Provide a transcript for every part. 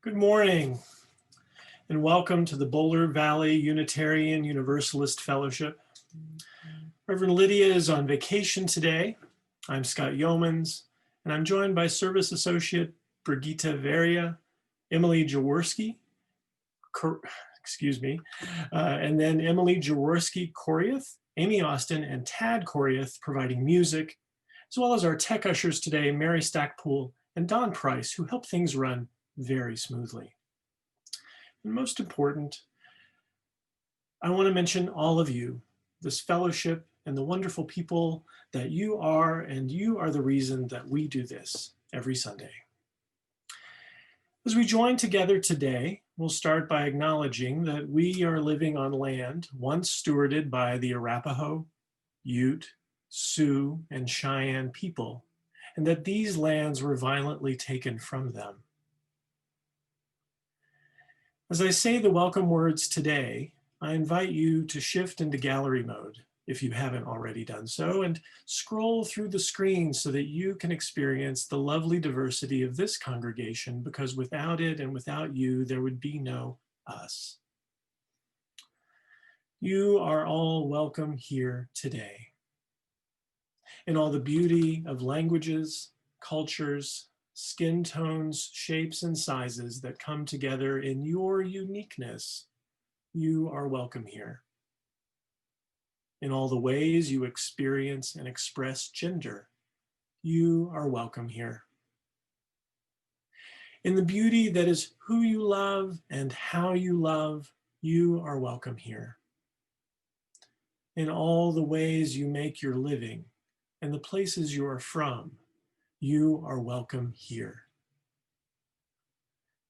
Good morning, and welcome to the Boulder Valley Unitarian Universalist Fellowship. Reverend Lydia is on vacation today. I'm Scott Yeomans, and I'm joined by Service Associate Brigitte Veria, Emily Jaworski, and then Emily Jaworski-Koriath, Amy Austin, and Tad Koriath providing music, as well as our tech ushers today, Mary Stackpool and Don Price, who help things run very smoothly. And most important, I want to mention all of you, this fellowship, and the wonderful people that you are, and you are the reason that we do this every Sunday. As we join together today, we'll start by acknowledging that we are living on land once stewarded by the Arapaho, Ute, Sioux, and Cheyenne people, and that these lands were violently taken from them. As I say the welcome words today, I invite you to shift into gallery mode if you haven't already done so, and scroll through the screen so that you can experience the lovely diversity of this congregation, because without it and without you, there would be no us. You are all welcome here today. In all the beauty of languages, cultures, skin tones, shapes, and sizes that come together in your uniqueness, you are welcome here. In all the ways you experience and express gender, you are welcome here. In the beauty that is who you love and how you love, you are welcome here. In all the ways you make your living and the places you are from, you are welcome here.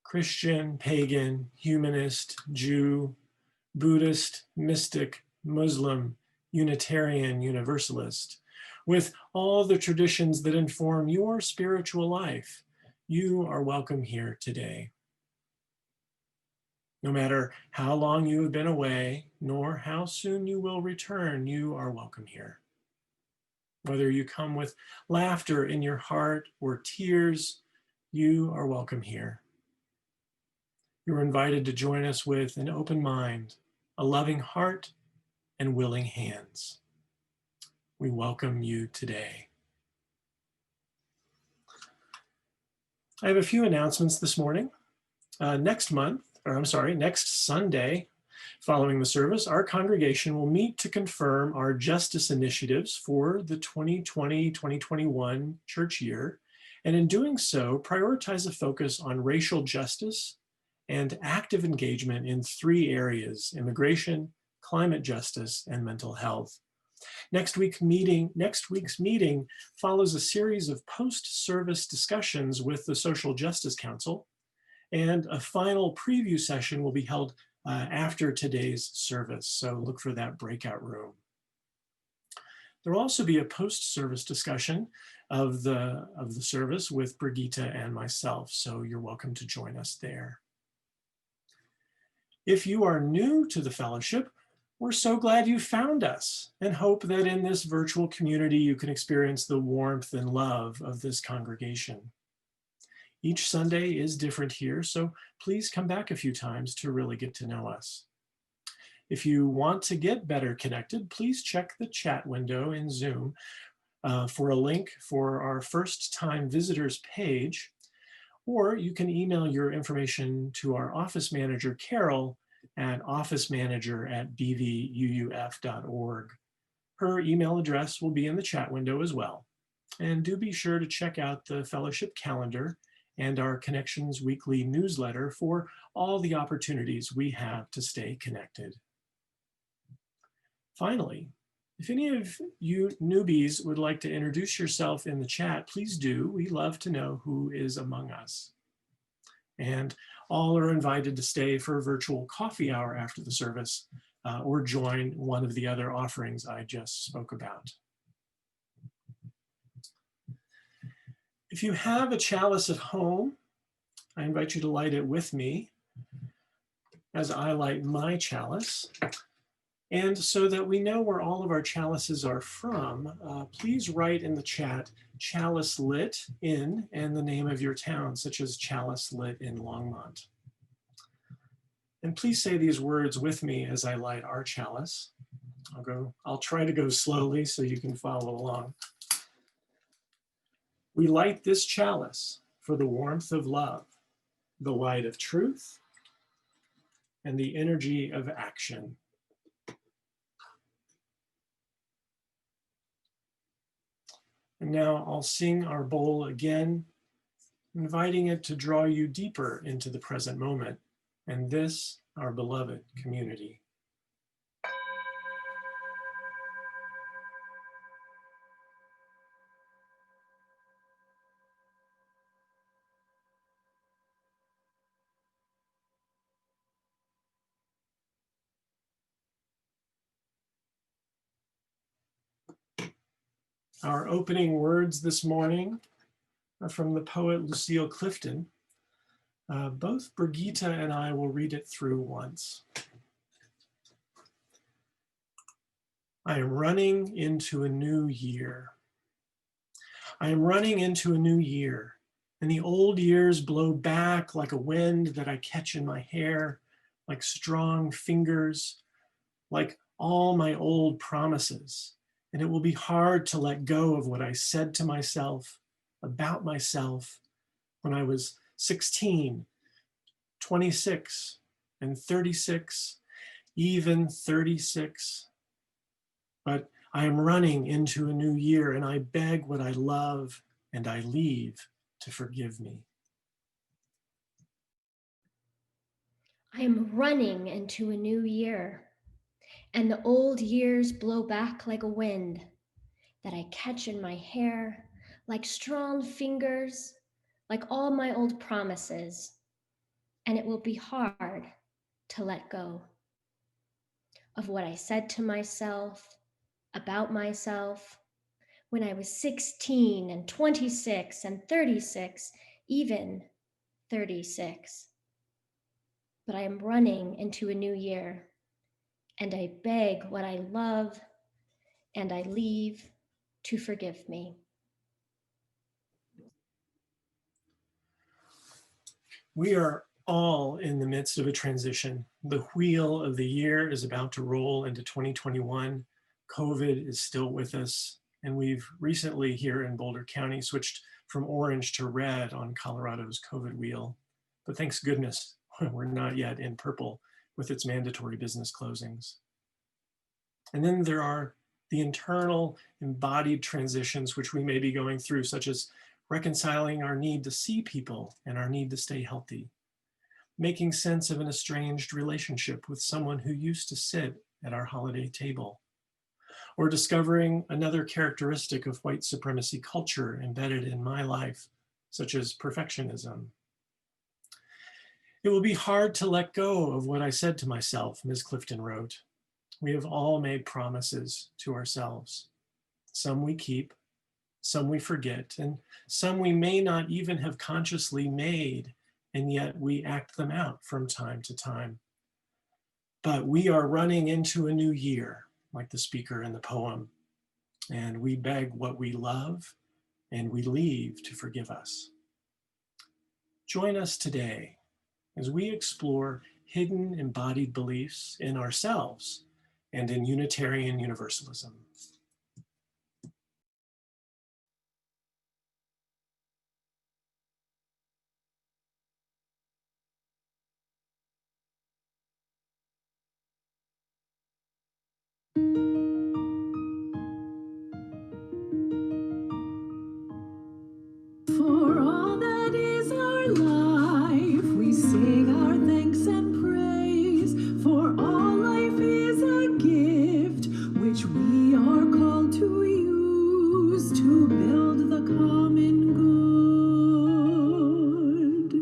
Christian, pagan, humanist, Jew, Buddhist, mystic, Muslim, Unitarian, Universalist, with all the traditions that inform your spiritual life, you are welcome here today. No matter how long you have been away, nor how soon you will return, you are welcome here. Whether you come with laughter in your heart or tears, you are welcome here. You're invited to join us with an open mind, a loving heart, and willing hands. We welcome you today. I have a few announcements this morning. Next Sunday, following the service, our congregation will meet to confirm our justice initiatives for the 2020-2021 church year, and in doing so, prioritize a focus on racial justice and active engagement in 3 areas: immigration, climate justice, and mental health. Next week's meeting follows a series of post-service discussions with the Social Justice Council, and a final preview session will be held after today's service, so look for that breakout room. There will also be a post-service discussion of the service with Brigitte and myself, so you're welcome to join us there. If you are new to the fellowship, we're so glad you found us, and hope that in this virtual community you can experience the warmth and love of this congregation. Each Sunday is different here, so please come back a few times to really get to know us. If you want to get better connected, please check the chat window in Zoom for a link for our first-time visitors page, or you can email your information to our office manager, Carol, at officemanager@bvuuf.org. Her email address will be in the chat window as well. And do be sure to check out the fellowship calendar and our Connections Weekly newsletter for all the opportunities we have to stay connected. Finally, if any of you newbies would like to introduce yourself in the chat, please do. We love to know who is among us. And all are invited to stay for a virtual coffee hour after the service or join one of the other offerings I just spoke about. If you have a chalice at home, I invite you to light it with me as I light my chalice. And so that we know where all of our chalices are from, please write in the chat chalice lit in and the name of your town, such as chalice lit in Longmont. And please say these words with me as I light our chalice. I'll try to go slowly so you can follow along. We light this chalice for the warmth of love, the light of truth, and the energy of action. And now I'll sing our bowl again, inviting it to draw you deeper into the present moment and this, our beloved community. Our opening words this morning are from the poet Lucille Clifton. Both Brigitte and I will read it through once. I am running into a new year. I am running into a new year, and the old years blow back like a wind that I catch in my hair, like strong fingers, like all my old promises. And it will be hard to let go of what I said to myself about myself when I was 16, 26, and 36, even 36. But I am running into a new year, and I beg what I love and I leave to forgive me. I am running into a new year, and the old years blow back like a wind that I catch in my hair, like strong fingers, like all my old promises, and it will be hard to let go of what I said to myself about myself when I was 16 and 26 and 36, even 36. But I am running into a new year, and I beg what I love and I leave to forgive me. We are all in the midst of a transition. The wheel of the year is about to roll into 2021. COVID is still with us. And we've recently here in Boulder County switched from orange to red on Colorado's COVID wheel. But thanks goodness, we're not yet in purple with its mandatory business closings. And then there are the internal embodied transitions which we may be going through, such as reconciling our need to see people and our need to stay healthy, making sense of an estranged relationship with someone who used to sit at our holiday table, or discovering another characteristic of white supremacy culture embedded in my life, such as perfectionism. It will be hard to let go of what I said to myself, Ms. Clifton wrote. We have all made promises to ourselves. Some we keep, some we forget, and some we may not even have consciously made, and yet we act them out from time to time. But we are running into a new year, like the speaker in the poem, and we beg what we love, and we leave to forgive us. Join us today as we explore hidden embodied beliefs in ourselves and in Unitarian Universalism. For all that is our life, we sing our thanks and praise. For all life is a gift, which we are called to use to build the common good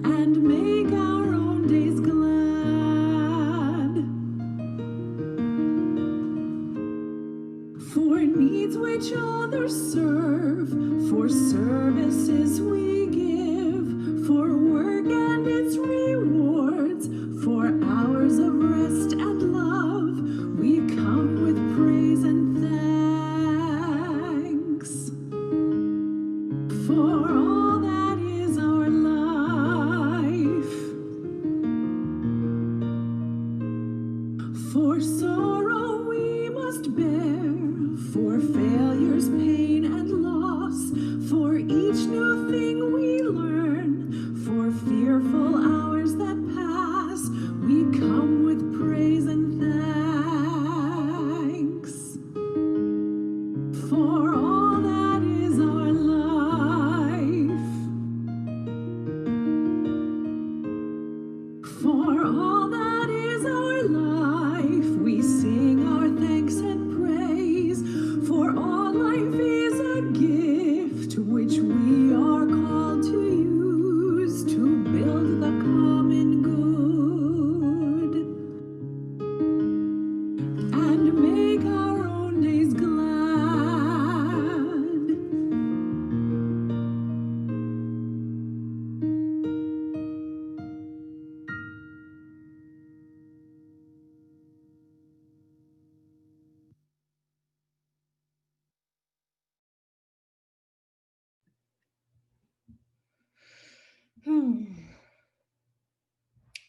and make our own days glad. For needs which others serve, for services we give, for work and its rewards, for hours of rest and love, we come with praise and thanks. For all that is our life, for sorrow we must bear, for failures, pain, and loss, for each new thing we learn, for fearful hours that pass, we come with praise and thanks. For all that is our life, for all that is our life, we sing our thanks and praise, for all life is a gift which we are called to use to build the common good and make our own days glad.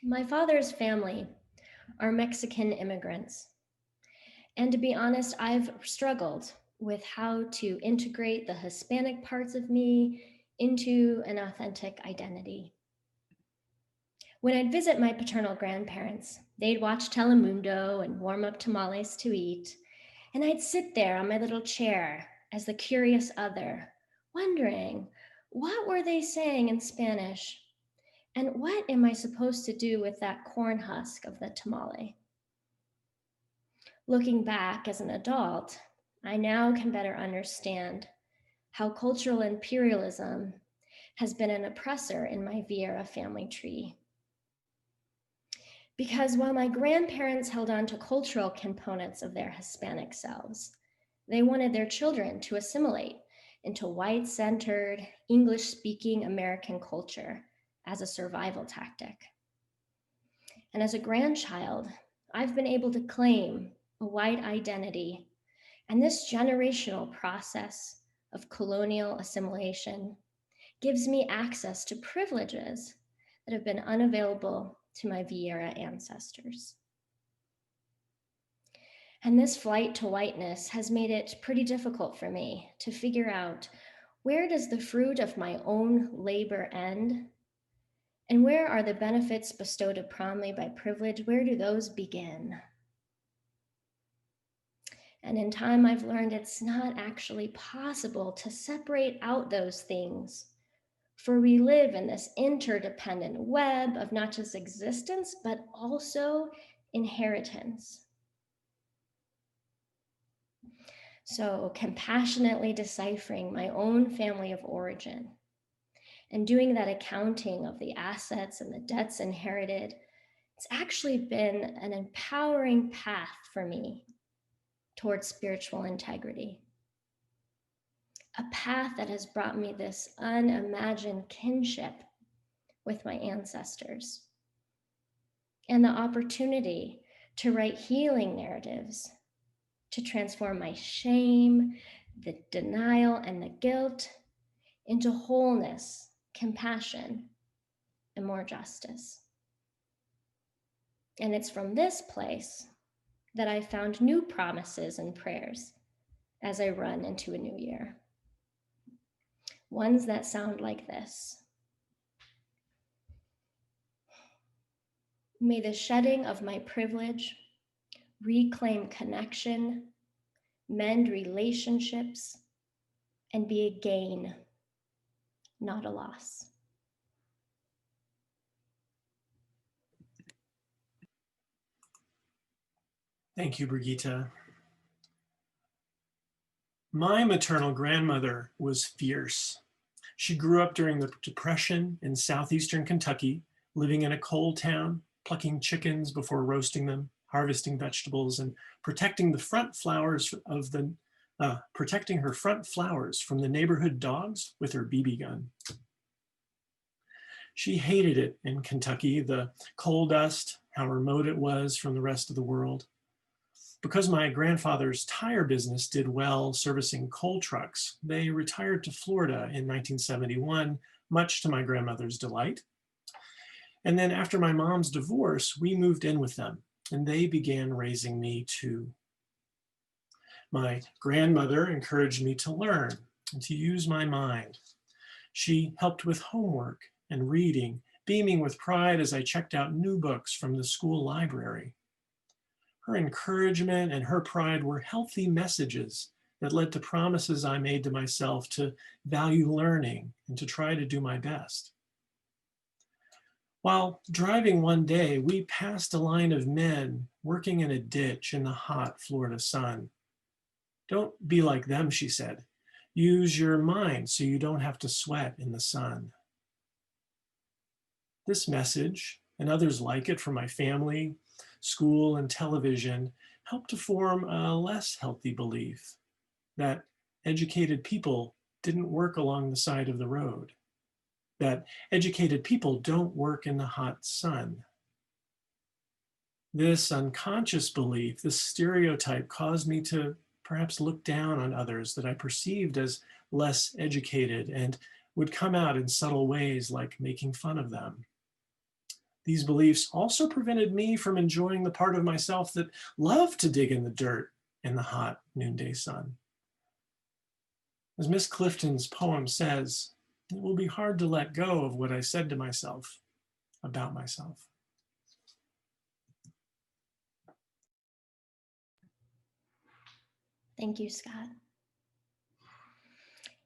My father's family are Mexican immigrants. And to be honest, I've struggled with how to integrate the Hispanic parts of me into an authentic identity. When I'd visit my paternal grandparents, they'd watch Telemundo and warm up tamales to eat, and I'd sit there on my little chair as the curious other, wondering, what were they saying in Spanish? And what am I supposed to do with that corn husk of the tamale? Looking back as an adult, I now can better understand how cultural imperialism has been an oppressor in my Vieira family tree. Because while my grandparents held on to cultural components of their Hispanic selves, they wanted their children to assimilate into white-centered, English-speaking American culture as a survival tactic. And as a grandchild, I've been able to claim a white identity, and this generational process of colonial assimilation gives me access to privileges that have been unavailable to my Vieira ancestors. And this flight to whiteness has made it pretty difficult for me to figure out, where does the fruit of my own labor end? And where are the benefits bestowed upon me by privilege? Where do those begin? And in time, I've learned it's not actually possible to separate out those things, for we live in this interdependent web of not just existence, but also inheritance. So compassionately deciphering my own family of origin and doing that accounting of the assets and the debts inherited, it's actually been an empowering path for me towards spiritual integrity. A path that has brought me this unimagined kinship with my ancestors and the opportunity to write healing narratives to transform my shame, the denial, and the guilt into wholeness, compassion, and more justice. And it's from this place that I found new promises and prayers as I run into a new year. Ones that sound like this. May the shedding of my privilege reclaim connection, mend relationships, and be a gain, not a loss. Thank you, Brigitte. My maternal grandmother was fierce. She grew up during the Depression in southeastern Kentucky, living in a coal town, plucking chickens before roasting them, harvesting vegetables, and protecting the front flowers of the protecting her front flowers from the neighborhood dogs with her BB gun. She hated it in Kentucky, the coal dust, how remote it was from the rest of the world. Because my grandfather's tire business did well servicing coal trucks, they retired to Florida in 1971, much to my grandmother's delight. And then after my mom's divorce, we moved in with them, and they began raising me too. My grandmother encouraged me to learn and to use my mind. She helped with homework and reading, beaming with pride as I checked out new books from the school library. Her encouragement and her pride were healthy messages that led to promises I made to myself to value learning and to try to do my best. While driving one day, we passed a line of men working in a ditch in the hot Florida sun. Don't be like them, she said. Use your mind so you don't have to sweat in the sun. This message, and others like it from my family, school, and television, helped to form a less healthy belief that educated people didn't work along the side of the road, that educated people don't work in the hot sun. This unconscious belief, this stereotype, caused me to perhaps look down on others that I perceived as less educated and would come out in subtle ways like making fun of them. These beliefs also prevented me from enjoying the part of myself that loved to dig in the dirt in the hot noonday sun. As Miss Clifton's poem says, it will be hard to let go of what I said to myself about myself. Thank you, Scott.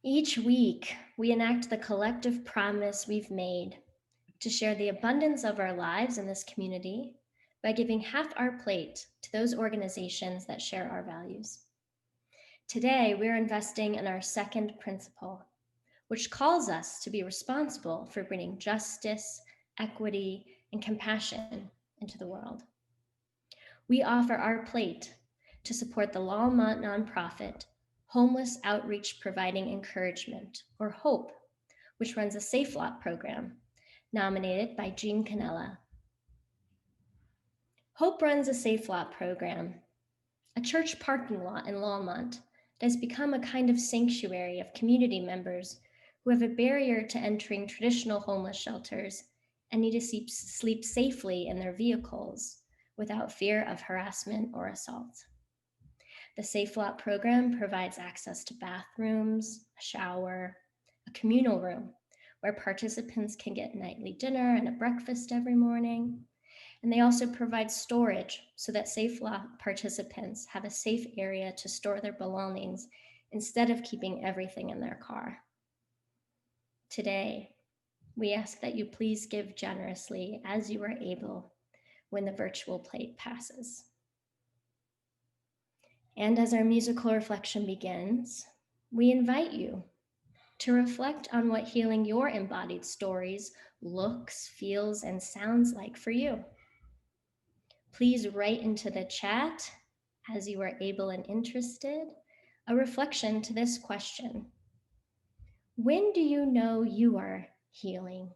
Each week, we enact the collective promise we've made to share the abundance of our lives in this community by giving half our plate to those organizations that share our values. Today, we're investing in our second principle, which calls us to be responsible for bringing justice, equity, and compassion into the world. We offer our plate to support the Longmont nonprofit Homeless Outreach Providing Encouragement, or HOPE, which runs a Safe Lot program nominated by Jean Canella. HOPE runs a Safe Lot program, a church parking lot in Longmont that has become a kind of sanctuary of community members who have a barrier to entering traditional homeless shelters and need to sleep safely in their vehicles without fear of harassment or assault. The Safe Lot program provides access to bathrooms, a shower, a communal room where participants can get nightly dinner and a breakfast every morning. And they also provide storage so that Safe Lot participants have a safe area to store their belongings instead of keeping everything in their car. Today, we ask that you please give generously as you are able when the virtual plate passes. And as our musical reflection begins, we invite you to reflect on what healing your embodied stories looks, feels, and sounds like for you. Please write into the chat, as you are able and interested, a reflection to this question. When do you know you are healing?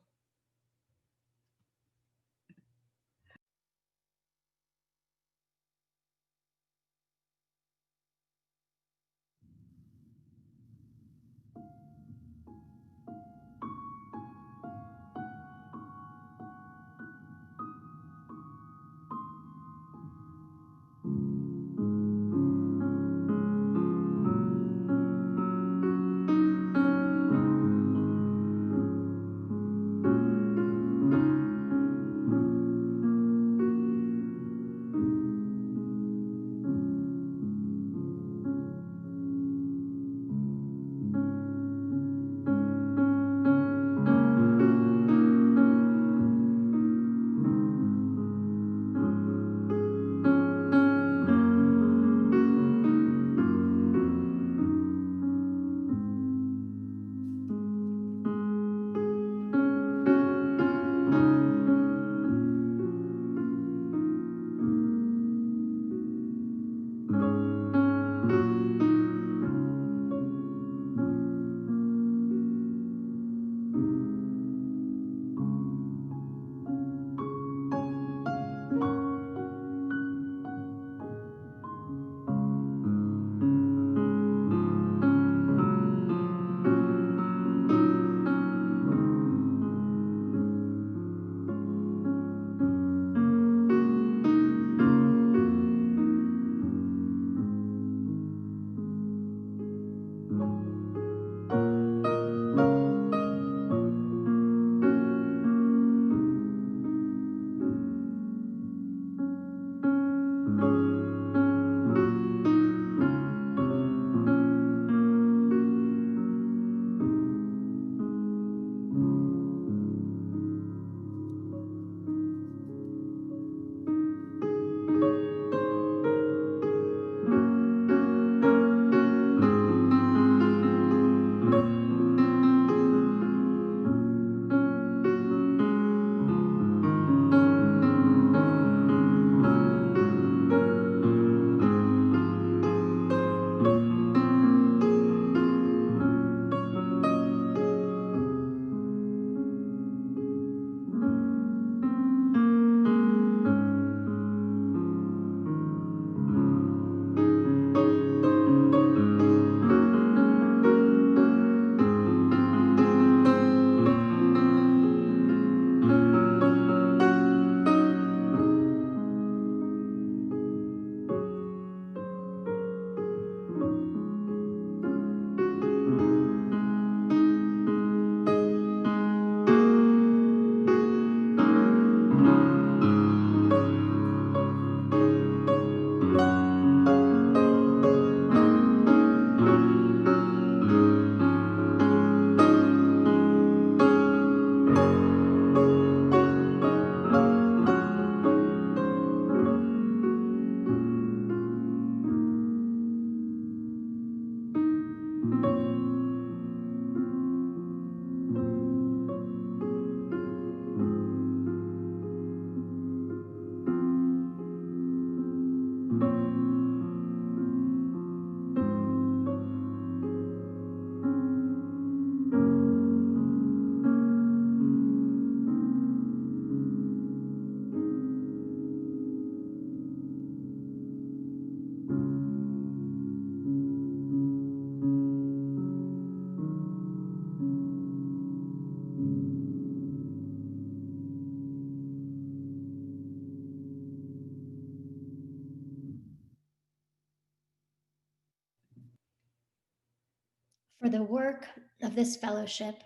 for the work of this fellowship,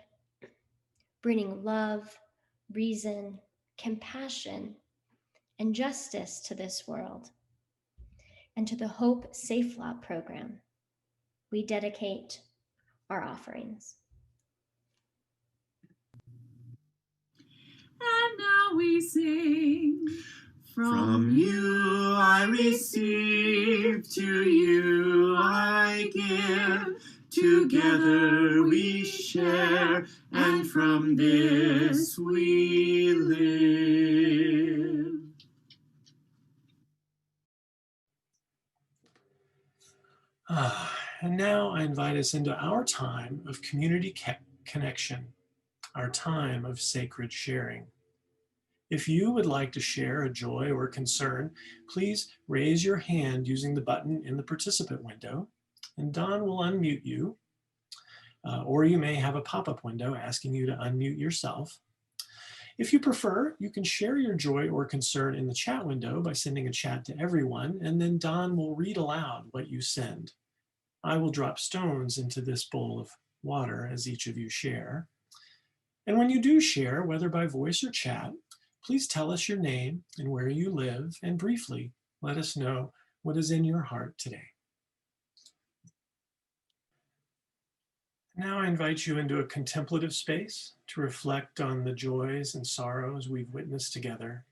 bringing love, reason, compassion, and justice to this world, and to the Hope Safe Lot program, we dedicate our offerings. And now we sing. From you I receive, to you I give. Together we share, and from this we live. And now I invite us into our time of community connection, our time of sacred sharing. If you would like to share a joy or concern, please raise your hand using the button in the participant window, and Don will unmute you. Or you may have a pop-up window asking you to unmute yourself. If you prefer, you can share your joy or concern in the chat window by sending a chat to everyone, and then Don will read aloud what you send. I will drop stones into this bowl of water as each of you share. And when you do share, whether by voice or chat, please tell us your name and where you live, and briefly let us know what is in your heart today. Now I invite you into a contemplative space to reflect on the joys and sorrows we've witnessed together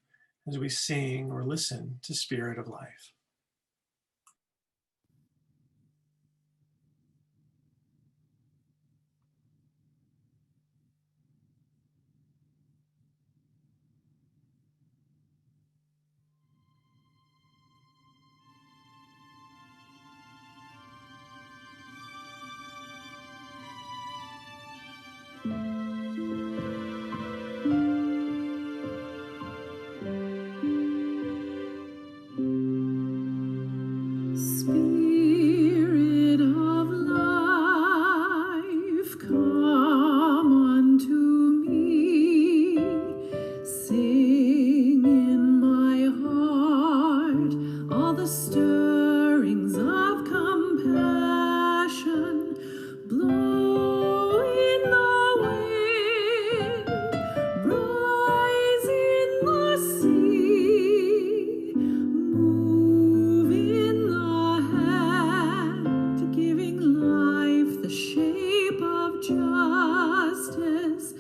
as we sing or listen to Spirit of Life. Spirit of life, come unto me. Sing in my heart all the stirrings of compassion. Blow in the wind, rise in the sea, move in the hand, giving life the shape of justice.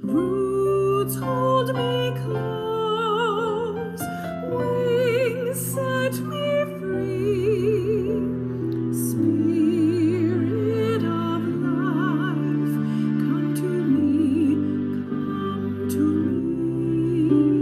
Roots hold me close, wings set me free. Spirit of life, come to me, come to me. Spirit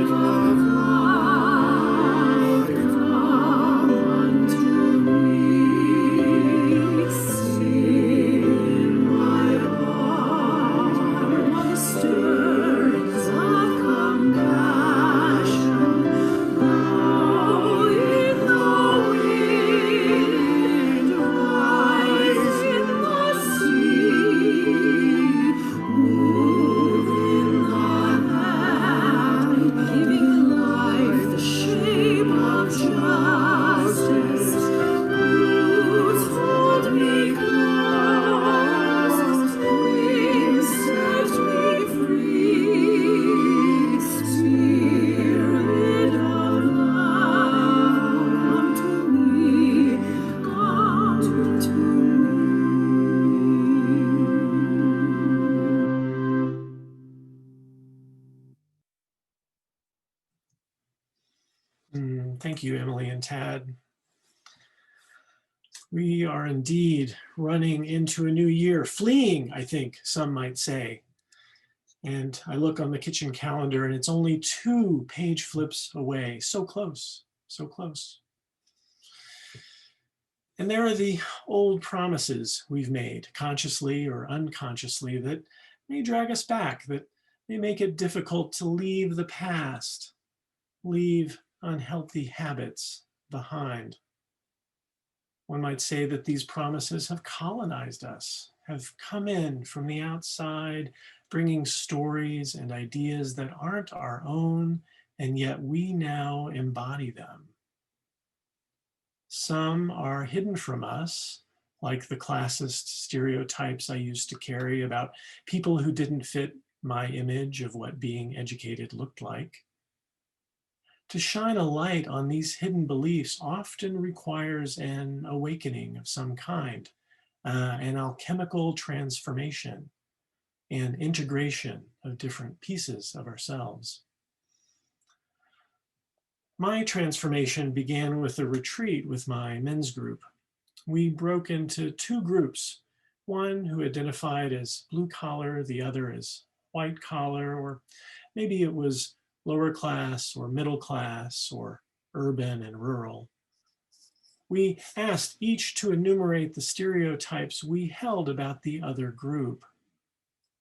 of life, come unto me. Sing in my heart all the stirrings of compassion. Blow in the wind, rise in the sea, move in the hand, giving life the shape of justice. Roots hold me close, wings set me free. Spirit of love, come to me, come to me. Thank you, Emily and Tad. We are indeed running into a new year, fleeing, I think some might say. And I look on the kitchen calendar and it's only 2 page flips away. So close, so close. And there are the old promises we've made, consciously or unconsciously, that may drag us back, that may make it difficult to leave the past, leave unhealthy habits behind. One might say that these promises have colonized us, have come in from the outside, bringing stories and ideas that aren't our own, and yet we now embody them. Some are hidden from us, like the classist stereotypes I used to carry about people who didn't fit my image of what being educated looked like. To shine a light on these hidden beliefs often requires an awakening of some kind, an alchemical transformation and integration of different pieces of ourselves. My transformation began with a retreat with my men's group. We broke into two groups, one who identified as blue collar, the other as white collar, or maybe it was lower class or middle class or urban and rural. We asked each to enumerate the stereotypes we held about the other group.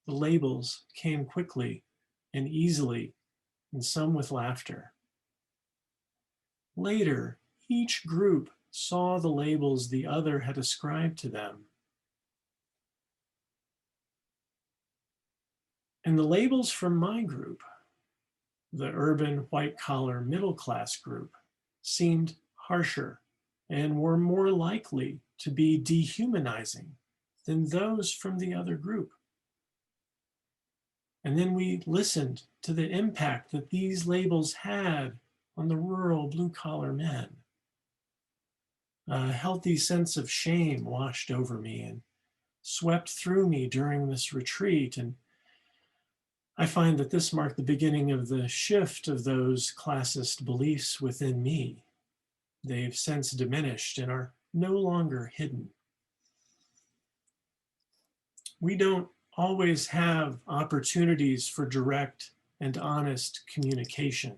The labels came quickly and easily, and some with laughter. Later, each group saw the labels the other had ascribed to them. And the labels from my group, the urban, white-collar, middle-class group, seemed harsher and were more likely to be dehumanizing than those from the other group. And then we listened to the impact that these labels had on the rural blue-collar men. A healthy sense of shame washed over me and swept through me during this retreat, and I find that this marked the beginning of the shift of those classist beliefs within me. They've since diminished and are no longer hidden. We don't always have opportunities for direct and honest communication,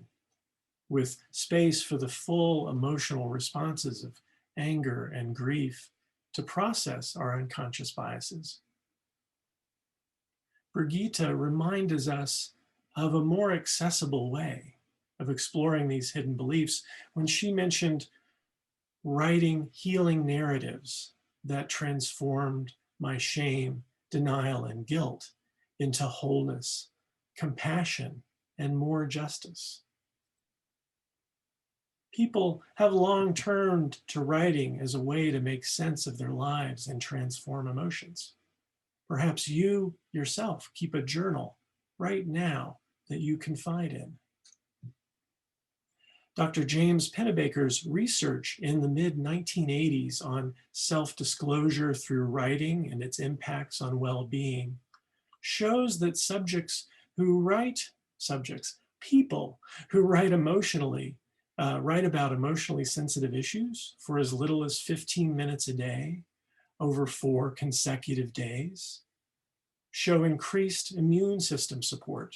with space for the full emotional responses of anger and grief to process our unconscious biases. Brigitte reminds us of a more accessible way of exploring these hidden beliefs when she mentioned writing healing narratives that transformed my shame, denial, and guilt into wholeness, compassion, and more justice. People have long turned to writing as a way to make sense of their lives and transform emotions. Perhaps you yourself keep a journal right now that you confide in. Dr. James Pennebaker's research in the mid-1980s on self-disclosure through writing and its impacts on well-being shows that people who write about emotionally sensitive issues for as little as 15 minutes a day over 4 consecutive days show increased immune system support,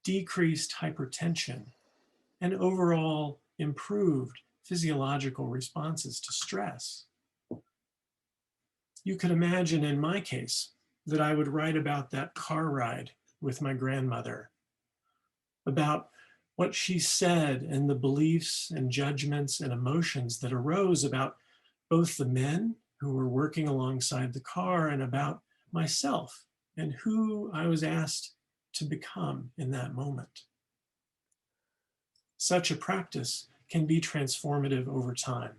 decreased hypertension, and overall improved physiological responses to stress. You could imagine in my case that I would write about that car ride with my grandmother, about what she said and the beliefs and judgments and emotions that arose about both the men who were working alongside the car and about myself and who I was asked to become in that moment. Such a practice can be transformative over time.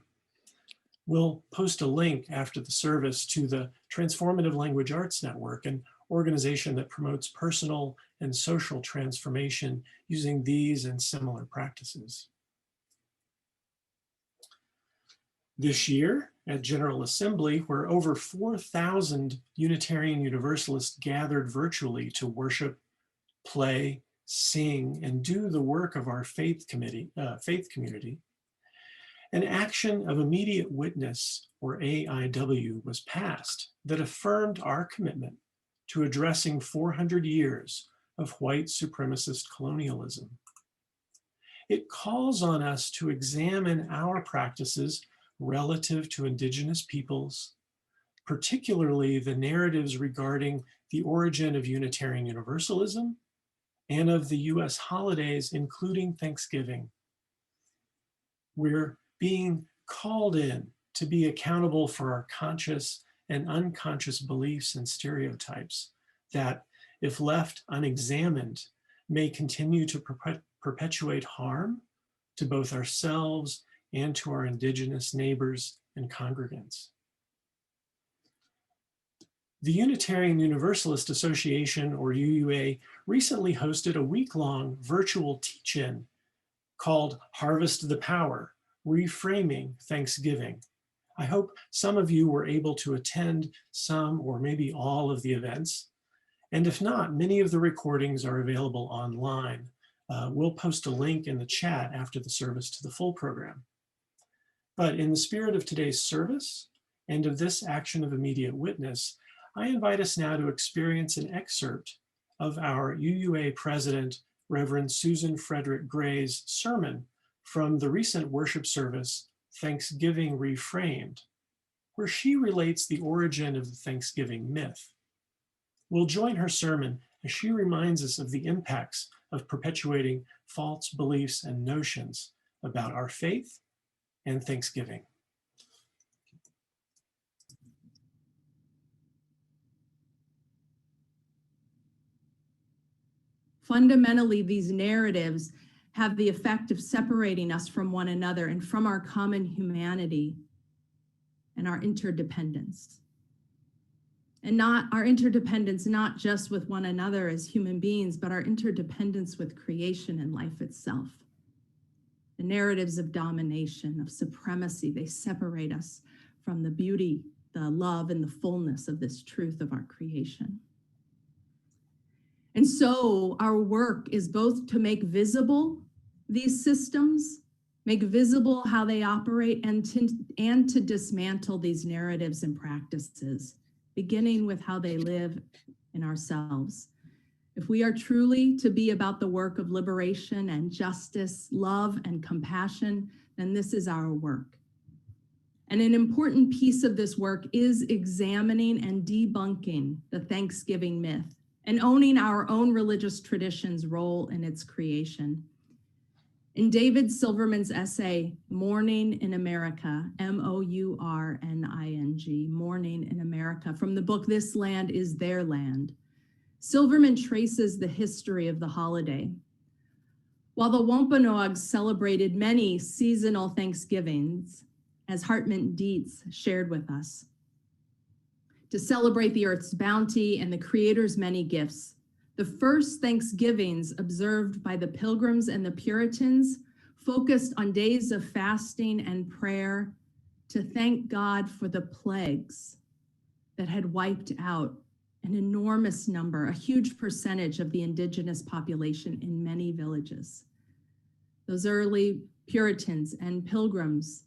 We'll post a link after the service to the Transformative Language Arts Network, an organization that promotes personal and social transformation using these and similar practices. This year at General Assembly, where over 4,000 Unitarian Universalists gathered virtually to worship, play, sing, and do the work of our faith community, an action of immediate witness, or AIW, was passed that affirmed our commitment to addressing 400 years of white supremacist colonialism. It calls on us to examine our practices relative to Indigenous peoples, particularly the narratives regarding the origin of Unitarian Universalism and of the US holidays, including Thanksgiving. We're being called in to be accountable for our conscious and unconscious beliefs and stereotypes that, if left unexamined, may continue to perpetuate harm to both ourselves and to our Indigenous neighbors and congregants. The Unitarian Universalist Association, or UUA, recently hosted a week-long virtual teach-in called Harvest the Power, Reframing Thanksgiving. I hope some of you were able to attend some or maybe all of the events. And if not, many of the recordings are available online. We'll post a link in the chat after the service to the full program. But in the spirit of today's service and of this action of immediate witness, I invite us now to experience an excerpt of our UUA President, Reverend Susan Frederick Gray's sermon from the recent worship service, Thanksgiving Reframed, where she relates the origin of the Thanksgiving myth. We'll join her sermon as she reminds us of the impacts of perpetuating false beliefs and notions about our faith and Thanksgiving. Fundamentally, these narratives have the effect of separating us from one another and from our common humanity and our interdependence. And not our interdependence, not just with one another as human beings, but our interdependence with creation and life itself. The narratives of domination, of supremacy, they separate us from the beauty, the love, and the fullness of this truth of our creation. And so our work is both to make visible these systems, make visible how they operate, and to dismantle these narratives and practices, beginning with how they live in ourselves. If we are truly to be about the work of liberation and justice, love and compassion, then this is our work. And an important piece of this work is examining and debunking the Thanksgiving myth and owning our own religious tradition's role in its creation. In David Silverman's essay, Mourning in America, M-O-U-R-N-I-N-G, Mourning in America, from the book This Land is Their Land, Silverman traces the history of the holiday. While the Wampanoags celebrated many seasonal Thanksgivings, as Hartmut Dietz shared with us, to celebrate the earth's bounty and the Creator's many gifts, the first Thanksgivings observed by the Pilgrims and the Puritans focused on days of fasting and prayer to thank God for the plagues that had wiped out an enormous number, a huge percentage of the indigenous population in many villages. Those early Puritans and Pilgrims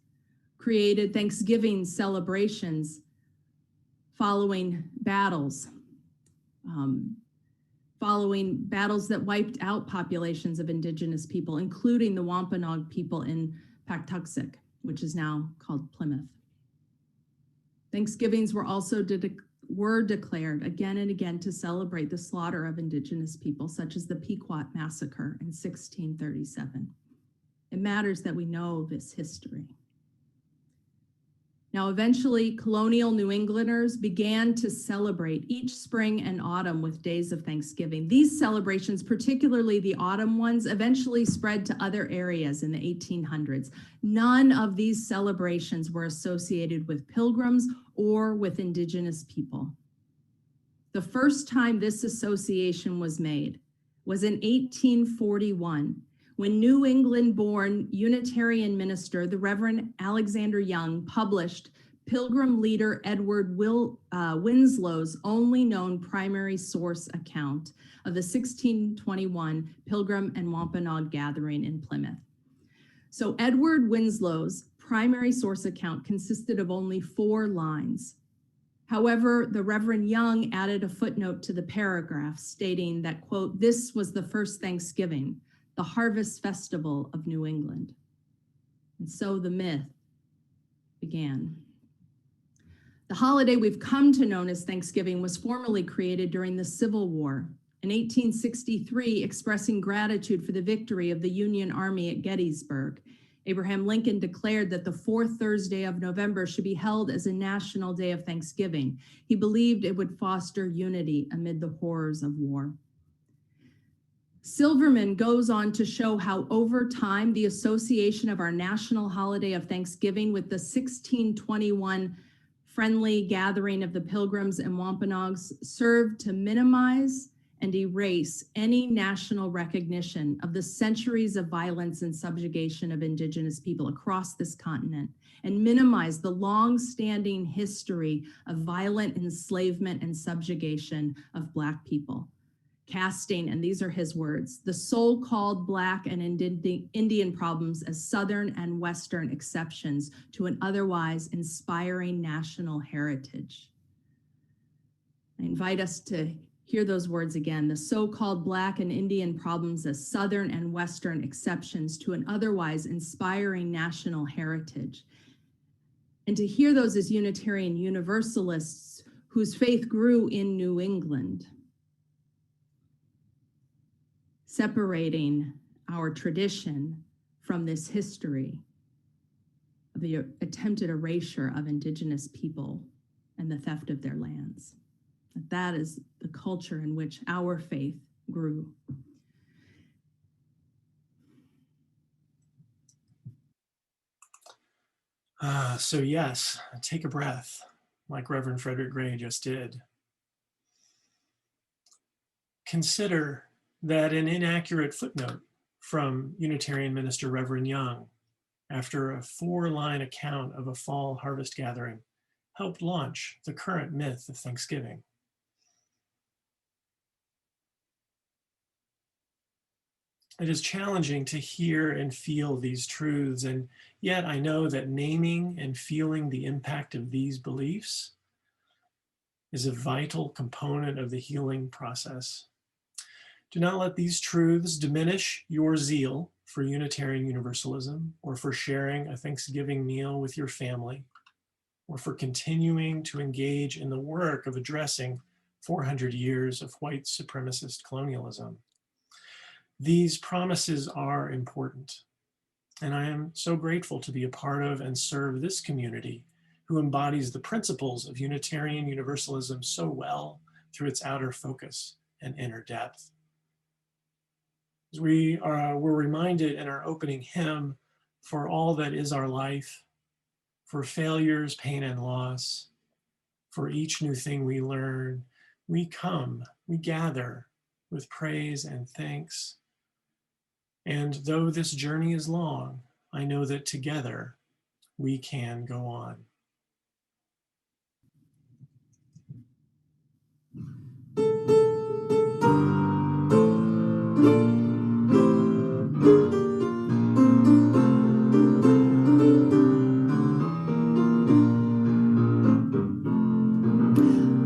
created Thanksgiving celebrations following battles that wiped out populations of indigenous people, including the Wampanoag people in Patuxent, which is now called Plymouth. Thanksgivings were also declared again and again to celebrate the slaughter of indigenous people, such as the Pequot Massacre in 1637. It matters that we know this history. Now, eventually, colonial New Englanders began to celebrate each spring and autumn with days of Thanksgiving. These celebrations, particularly the autumn ones, eventually spread to other areas in the 1800s. None of these celebrations were associated with pilgrims or with indigenous people. The first time this association was made was in 1841, when New England-born Unitarian minister, the Reverend Alexander Young, published Pilgrim leader Edward Winslow's only known primary source account of the 1621 Pilgrim and Wampanoag gathering in Plymouth. So Edward Winslow's primary source account consisted of only 4 lines. However, the Reverend Young added a footnote to the paragraph stating that, quote, "This was the first Thanksgiving, the harvest festival of New England." And so the myth began. The holiday we've come to know as Thanksgiving was formally created during the Civil War. In 1863, expressing gratitude for the victory of the Union Army at Gettysburg, Abraham Lincoln declared that the fourth Thursday of November should be held as a national day of Thanksgiving. He believed it would foster unity amid the horrors of war. Silverman goes on to show how over time, the association of our national holiday of Thanksgiving with the 1621 friendly gathering of the Pilgrims and Wampanoags served to minimize and erase any national recognition of the centuries of violence and subjugation of Indigenous people across this continent, and minimize the long-standing history of violent enslavement and subjugation of Black people, casting, and these are his words, the so-called Black and Indian problems as Southern and Western exceptions to an otherwise inspiring national heritage. I invite us to hear those words again, the so-called Black and Indian problems as Southern and Western exceptions to an otherwise inspiring national heritage. And to hear those as Unitarian Universalists whose faith grew in New England, separating our tradition from this history of the attempted erasure of Indigenous people and the theft of their lands. That is the culture in which our faith grew. So yes, take a breath, like Reverend Frederick Gray just did. Consider that an inaccurate footnote from Unitarian minister Reverend Young, after a 4-line account of a fall harvest gathering, helped launch the current myth of Thanksgiving. It is challenging to hear and feel these truths, and yet I know that naming and feeling the impact of these beliefs is a vital component of the healing process. Do not let these truths diminish your zeal for Unitarian Universalism, or for sharing a Thanksgiving meal with your family, or for continuing to engage in the work of addressing 400 years of white supremacist colonialism. These promises are important, and I am so grateful to be a part of and serve this community who embodies the principles of Unitarian Universalism so well through its outer focus and inner depth. As we're reminded in our opening hymn, for all that is our life, for failures, pain, and loss, for each new thing we learn, we come, we gather with praise and thanks. And though this journey is long, I know that together we can go on.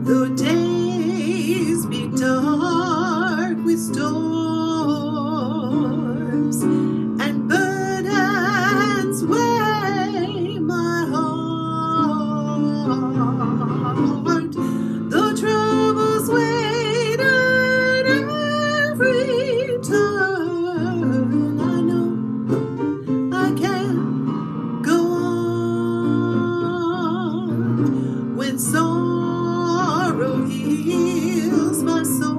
Though days be dark with storms and burdens weigh my heart, though troubles wait at every turn, I know I can go on when sorrow heals my soul.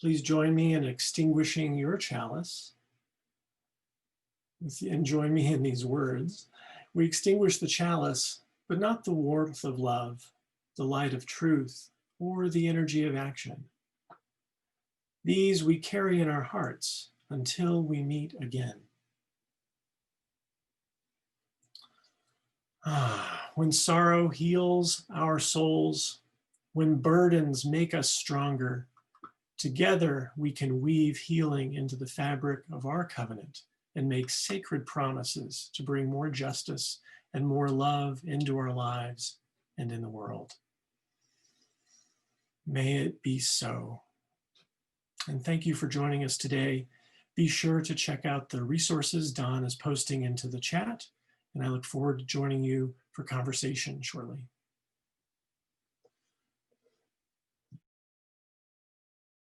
Please join me in extinguishing your chalice and join me in these words. We extinguish the chalice, but not the warmth of love, the light of truth, or the energy of action. These we carry in our hearts until we meet again. When sorrow heals our souls, when burdens make us stronger, together we can weave healing into the fabric of our covenant and make sacred promises to bring more justice and more love into our lives and in the world. May it be so. And thank you for joining us today. Be sure to check out the resources Don is posting into the chat, and I look forward to joining you for conversation shortly.